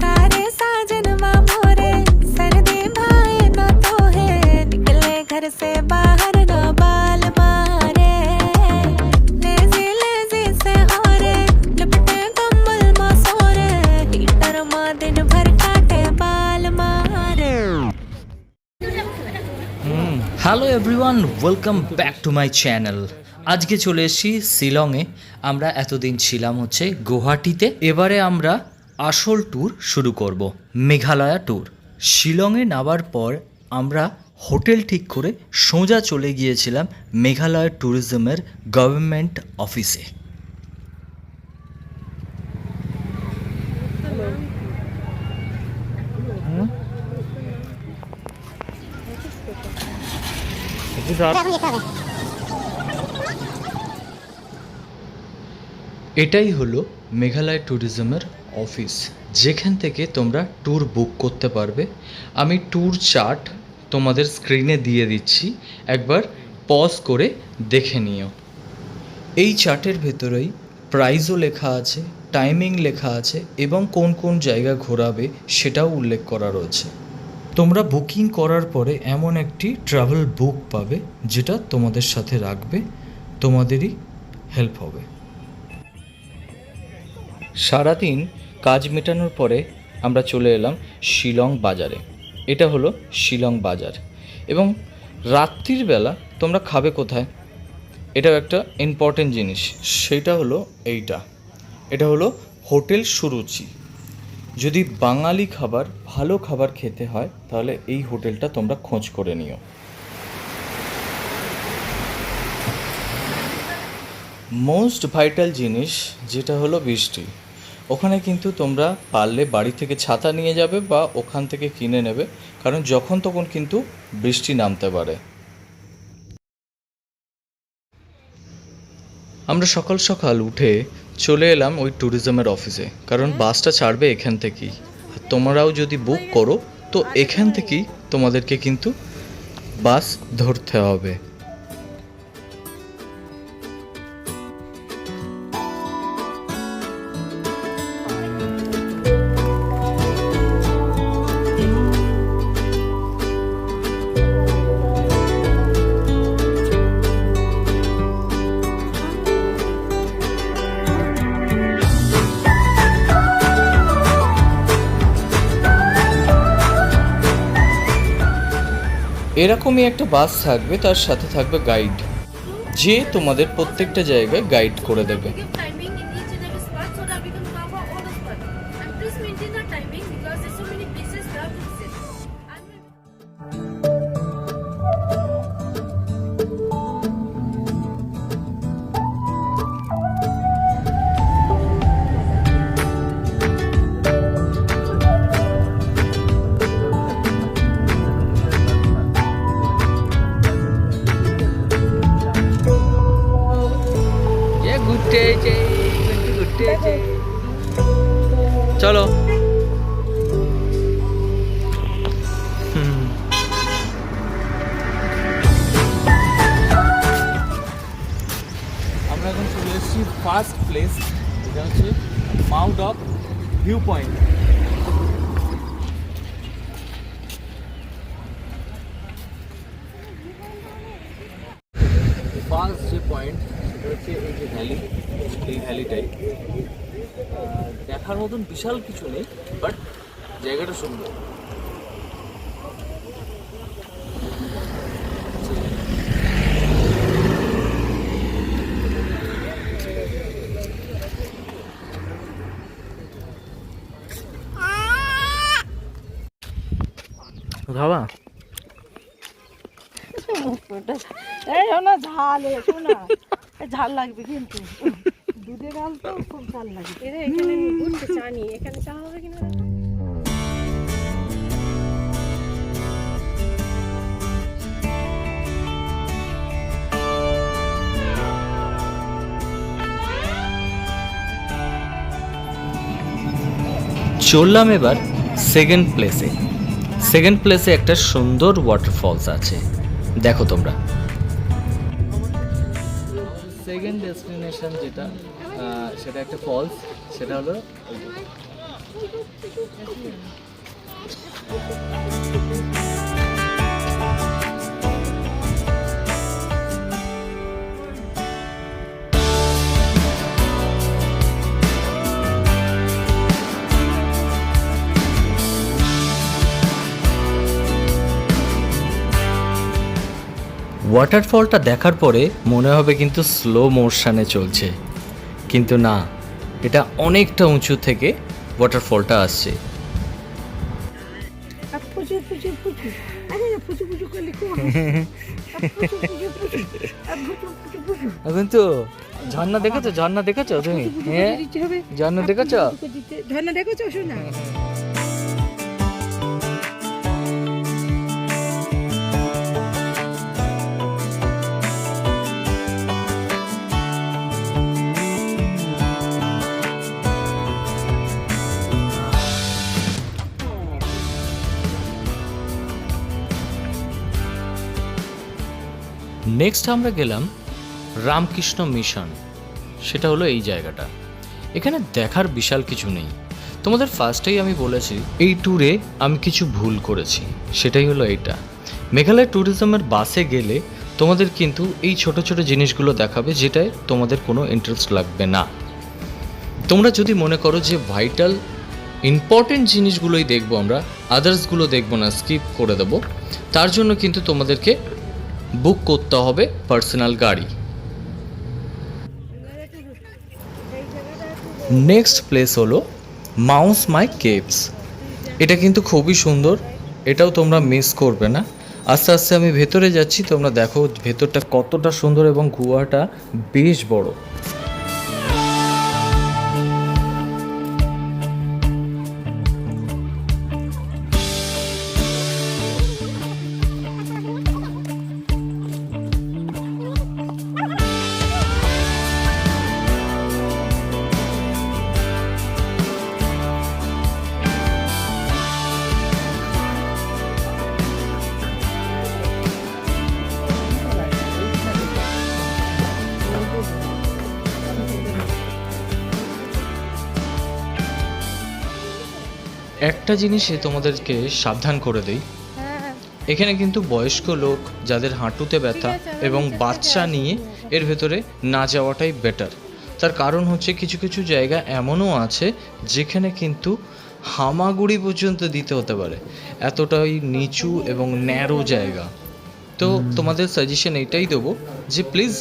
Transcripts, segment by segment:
तारे साजनवा मोरे सर्दी भाई ना तो है निकले घर से बाहर ना बाल मारे लेजी लेजी से हो रे लिपटे कम्बल मा सो रे हीटर मा दिन भर काटे बाल मारे। Hello everyone, welcome back to my channel. আজকে চলে এসেছি শিলংয়ে। আমরা এতদিন ছিলাম হচ্ছে গুয়াহাটিতে। এবারে আমরা আসল ট্যুর শুরু করব, মেঘালয়া ট্যুর। শিলংয়ে নামার পর আমরা হোটেল ঠিক করে সোজা চলে গিয়েছিলাম মেঘালয় ট্যুরিজমের গভর্নমেন্ট অফিসে। এটাই হলো মেঘালয় ট্যুরিজমের অফিস, যেখান থেকে তোমরা ট্যুর বুক করতে পারবে। আমি ট্যুর চার্ট তোমাদের স্ক্রিনে দিয়ে দিচ্ছি, একবার পজ করে দেখে নিও। এই চার্টের ভেতরেই প্রাইসও লেখা আছে, টাইমিং লেখা আছে এবং কোন কোন জায়গা ঘোরাবে সেটাও উল্লেখ করা রয়েছে। তোমরা বুকিং করার পরে এমন একটি ট্রাভেল বুক পাবে যেটা তোমাদের সাথে রাখবে, তোমাদেরই হেল্প হবে। সারাদিন কাজ মেটানোর পরে আমরা চলে এলাম শিলং বাজারে। এটা হলো শিলং বাজার। এবং রাত্রির বেলা তোমরা খাবে কোথায়, এটাও একটা ইম্পর্টেন্ট জিনিস। সেটা হলো এটা হলো হোটেল সুরুচি। যদি বাঙালি খাবার, ভালো খাবার খেতে হয় তাহলে এই হোটেলটা তোমরা খোঁজ করে নিও। মোস্ট ভাইটাল জিনিস যেটা হলো বৃষ্টি। ওখানে কিন্তু তোমরা পারলে বাড়ি থেকে ছাতা নিয়ে যাবে বা ওখান থেকে কিনে নেবে, কারণ যখন তখন কিন্তু বৃষ্টি নামতে পারে। আমরা সকাল সকাল উঠে চলে এলাম ওই ট্যুরিজমের অফিসে, কারণ বাসটা ছাড়বে এখান থেকেই। আর তোমরাও যদি বুক করো তো এখান থেকেই তোমাদেরকে কিন্তু বাস ধরতে হবে। এরকমই একটা বাস থাকবে, তার সাথে থাকবে গাইড, যে তোমাদের প্রত্যেকটা জায়গায় গাইড করে দেবে। চলো আমরা এখন চলে এসেছি ফার্স্ট প্লেস, যেটা হচ্ছে Mount of view point. First যে পয়েন্ট সেটা হচ্ছে এই যে ভ্যালি, এই ভ্যালিটাই। দেখার মতন বিশাল কিছু নেই, বাট জায়গাটা সুন্দর। খাবা ঝাল, শোনা ঝাল লাগবে কিন্তু দুধে ডাল তো খুব ঝাল লাগে। এখানে বুঝতে চানি, এখানে চা হবে কিনা। চললাম এবার সেকেন্ড প্লেসে। একটা সুন্দর ওয়াটারফলস আছে, দেখো তোমরা। সেকেন্ড ডেস্টিনেশন যেটা সেটা একটা ফলস, সেটা হলো ওয়াটারফলটা দেখার পরে মনে হবে কিন্তু স্লো মোশনে চলছে, কিন্তু না, এটা অনেকটা উঁচু থেকে ওয়াটারফলটা আসছে। এখন তো ঝর্ণা দেখেছো, ঝর্ণা দেখেছো তুমি? হ্যাঁ, ঝর্ণা দেখেছো? ঝর্ণা দেখেছো? শোনা নেক্সট আমরা গেলাম রামকৃষ্ণ মিশন। সেটা হলো এই জায়গাটা। এখানে দেখার বিশাল কিছু নেই। তোমাদের ফার্স্টেই আমি বলেছি এই ট্যুরে আমি কিছু ভুল করেছি, সেটাই হলো এইটা। মেঘালয় ট্যুরিজমের বাসে গেলে তোমাদের কিন্তু এই ছোট ছোট জিনিসগুলো দেখাবে, যেটায় তোমাদের কোনো ইন্টারেস্ট লাগবে না। তোমরা যদি মনে করো যে ভাইটাল ইম্পর্টেন্ট জিনিসগুলোই দেখবো আমরা, আদার্সগুলো দেখবো না, স্কিপ করে দেবো, তার জন্য কিন্তু তোমাদেরকে বুক করতে হবে পার্সোনাল গাড়ি। নেক্সট প্লেস হলো মাউস মাই কেভস। এটা কিন্তু খুবই সুন্দর, এটাও তোমরা মিস করবে না। আস্তে আস্তে আমি ভেতরে যাচ্ছি, তোমরা দেখো ভেতরটা কতটা সুন্দর এবং গুহাটা বেশ বড়। একটা জিনিসে তোমাদেরকে সাবধান করে দেই, এখানে কিন্তু বয়স্ক লোক যাদের হাঁটুতে ব্যথা এবং বাচ্চা নিয়ে এর ভেতরে না যাওয়াটাই বেটার। তার কারণ হচ্ছে কিছু কিছু জায়গা এমনও আছে যেখানে কিন্তু হামাগুড়ি পর্যন্ত দিতে হতে পারে, এতটাই নিচু এবং ন্যারো জায়গা। তো তোমাদের সাজেশন এইটাই দেবো যে প্লিজ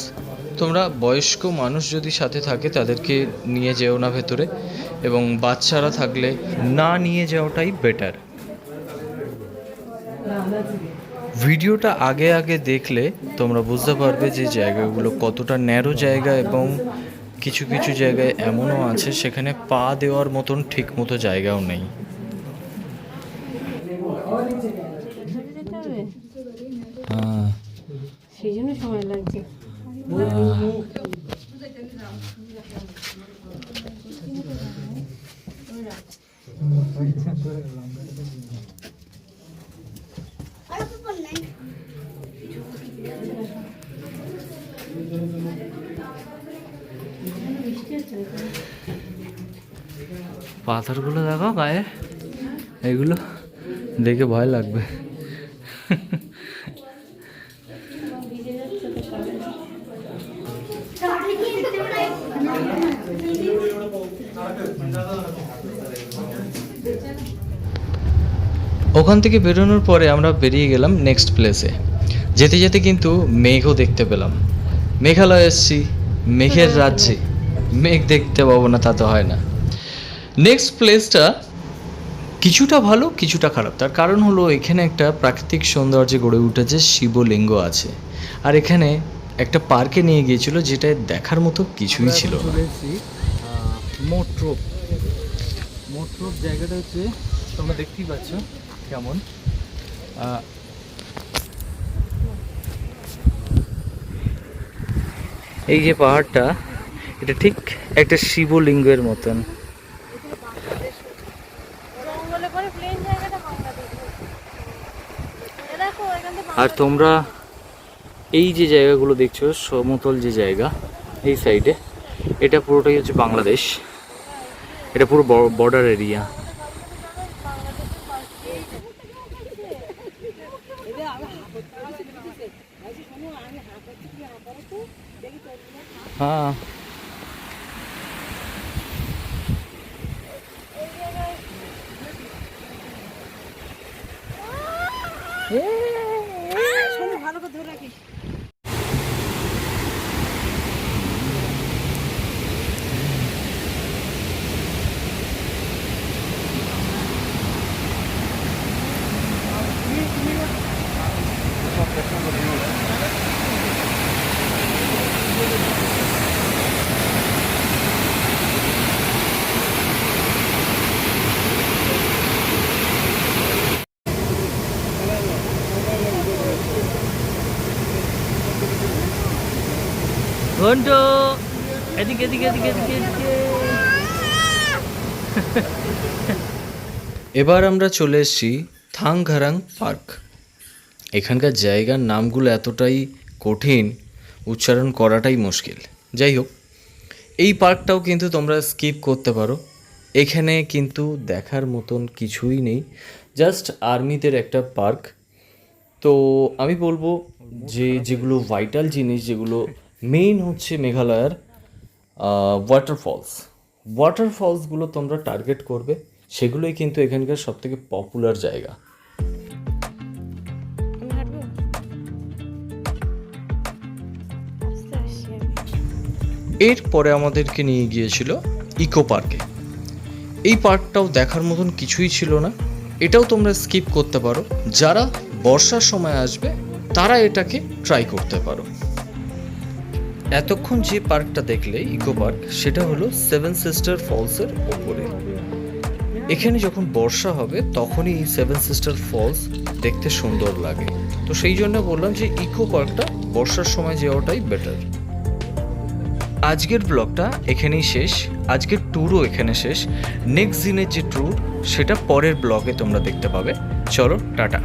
তোমরা বয়স্ক মানুষ যদি সাথে থাকে তাদেরকে নিয়ে যেও না ভেতরে, এবং বাচ্চারা থাকলে না নিয়ে যাওয়াটাই বেটার। ভিডিওটা আগে আগে দেখলে তোমরা বুঝতে পারবে যে জায়গাগুলো কতটা ন্যারো জায়গা, এবং কিছু কিছু জায়গায় এমনও আছে সেখানে পা দেওয়ার মতন ঠিক মতো জায়গাও নেই। হ্যাঁ, সেই জন্য সময় লাগছে। পাথরগুলো দেখো গায়ে, এগুলো দেখে ভয় লাগবে। ওখান থেকে বেরোনোর পরে আমরা বেরিয়ে গেলাম নেক্সট প্লেসে। যেতে যেতে কিন্তু মেঘও দেখতে পেলাম। মেঘালয় এসছি, মেঘের রাজ্যে, মেঘ দেখতে পাবো না তা তো হয় না। নেক্সট প্লেসটা কিছুটা ভালো কিছুটা খারাপ। তার কারণ হলো এখানে একটা প্রাকৃতিক সৌন্দর্যে গড়ে উঠেছে, শিবলিঙ্গ আছে। আর এখানে একটা পার্কে নিয়ে গিয়েছিল যেটা দেখার মতো কিছুই ছিল না। মোট্রোপ, মোট্রোপ জায়গাটা হচ্ছে তোমরা দেখতেই পাচ্ছ কেমন। এই যে পাহাড়টা, এটা ঠিক একটা শিবলিঙ্গের মতন। আর তোমরা এই যে জায়গাগুলো দেখছো সমতল যে জায়গা এই সাইডে, এটা পুরোটাই হচ্ছে বাংলাদেশ, এটা পুরো বর্ডার এরিয়া। হ্যাঁ ভালো করে ধরে রাখিস। ঘন্টু এদিকে এদিকে এদিকে এদিকে এদিকে। এবার আমরা চলে এসেছি থাংঘারাং পার্ক। এখানকার জায়গার নামগুলো এতটাই কঠিন, উচ্চারণ করাটাই মুশকিল। যাই হোক, এই পার্কটাও কিন্তু তোমরা স্কিপ করতে পারো। এখানে কিন্তু দেখার মতন কিছুই নেই, জাস্ট আর্মিদের একটা পার্ক। তো আমি বলবো যে যেগুলো ভাইটাল জিনিস, যেগুলো মেইন হচ্ছে মেঘালয়ের ওয়াটারফলসগুলো তোমরা টার্গেট করবে, সেগুলোই কিন্তু এখানকার সবথেকে পপুলার জায়গা। এরপরে আমাদেরকে নিয়ে গিয়েছিল ইকো পার্কে। এই পার্কটাও দেখার মতন কিছুই ছিল না, এটাও তোমরা স্কিপ করতে পারো। যারা বর্ষার সময় আসবে তারা এটাকে ট্রাই করতে পারো। এতক্ষণ যে পার্কটা দেখলে ইকো পার্ক, সেটা হলো সেভেন সিস্টার ফলসের ওপরে। এখানে যখন বর্ষা হবে তখনই এই সেভেন সিস্টার ফলস দেখতে সুন্দর লাগে। তো সেই জন্য বললাম যে ইকো পার্কটা বর্ষার সময় যাওয়াটাই বেটার। আজকের ব্লগটা এখানেই শেষ, আজকের ট্যুরও এখানে শেষ। নেক্সট দিনের যে ট্যুর সেটা পরের ব্লগে তোমরা দেখতে পাবে। চলো টাটা।